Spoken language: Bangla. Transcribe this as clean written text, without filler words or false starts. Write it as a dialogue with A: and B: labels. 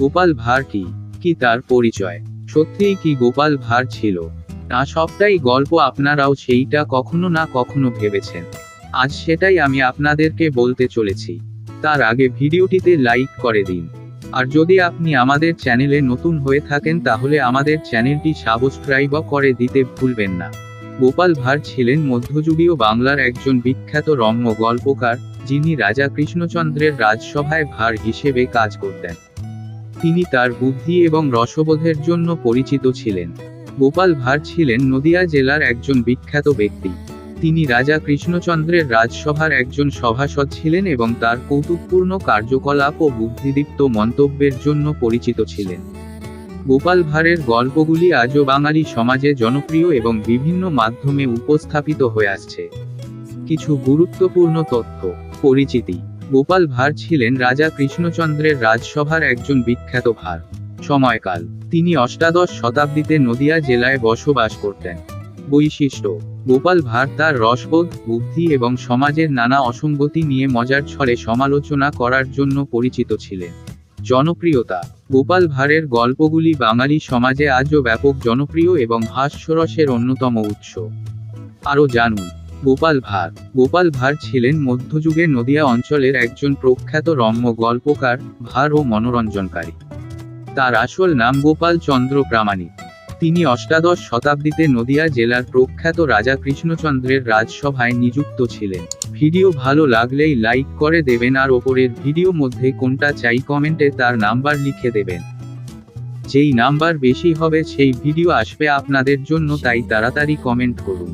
A: গোপাল ভাঁড় কি, কি তার পরিচয়? সত্যিই কি গোপাল ভাঁড় ছিল না সবটাই গল্প? আপনারাও সেইটা কখনো না কখনো ভেবেছেন। আজ সেটাই আমি আপনাদেরকে বলতে চলেছি। তার আগে ভিডিওটিতে লাইক করে দিন। আর যদি আপনি আমাদের চ্যানেলে নতুন হয়ে থাকেন তাহলে আমাদের চ্যানেলটি সাবস্ক্রাইব করে দিতে ভুলবেন না। গোপাল ভাঁড় ছিলেন মধ্যযুগীয় বাংলার একজন বিখ্যাত রম্য গল্পকার, যিনি রাজা কৃষ্ণচন্দ্রের রাজসভায় ভাঁড় হিসেবে কাজ করতেন। তিনি তার বুদ্ধি এবং রসবোধের জন্য পরিচিত ছিলেন। গোপাল ভাঁড় ছিলেন নদিয়া জেলার একজন বিখ্যাত ব্যক্তি। তিনি রাজা কৃষ্ণচন্দ্রের রাজসভার একজন সভাসদ ছিলেন এবং তার কৌতুকপূর্ণ কার্যকলাপ ও বুদ্ধিদীপ্ত মন্তব্যের জন্য পরিচিত ছিলেন। গোপাল ভাঁড়ের গল্পগুলি আজও বাঙালি সমাজে জনপ্রিয় এবং বিভিন্ন মাধ্যমে উপস্থাপিত হয়ে আসছে। কিছু গুরুত্বপূর্ণ তথ্য। পরিচিতি: গোপাল ভাঁড় ছিলেন রাজা কৃষ্ণচন্দ্রের রাজসভার একজন বিখ্যাত ভাঁড়। সময়কাল: তিনি অষ্টাদশ শতাব্দীতে নদিয়া জেলায় বসবাস করতেন। বৈশিষ্ট্য: গোপাল ভাঁড় তার রসবোধ, বুদ্ধি এবং সমাজের নানা অসঙ্গতি নিয়ে মজার ছলে সমালোচনা করার জন্য পরিচিত ছিলেন। জনপ্রিয়তা: গোপাল ভাঁড়ের গল্পগুলি বাঙালি সমাজে আজও ব্যাপক জনপ্রিয় এবং হাস্যরসের অন্যতম উৎস। আরও জানুন। গোপাল ভাঁড়। গোপাল ভাঁড় ছিলেন মধ্যযুগের নদিয়া অঞ্চলের একজন প্রখ্যাত রম্য গল্পকার, ভাঁড় ও মনোরঞ্জনকারী। তার আসল নাম গোপাল চন্দ্র প্রামাণিক। তিনি অষ্টাদশ শতাব্দীতে নদিয়া জেলার প্রখ্যাত রাজা কৃষ্ণচন্দ্রের রাজসভায় নিযুক্ত ছিলেন। ভিডিও ভালো লাগলেই লাইক করে দেবেন আর ওপরের ভিডিও মধ্যে কোনটা চাই কমেন্টে তার নাম্বার লিখে দেবেন। যেই নাম্বার বেশি হবে সেই ভিডিও আসবে আপনাদের জন্য, তাই তাড়াতাড়ি কমেন্ট করুন।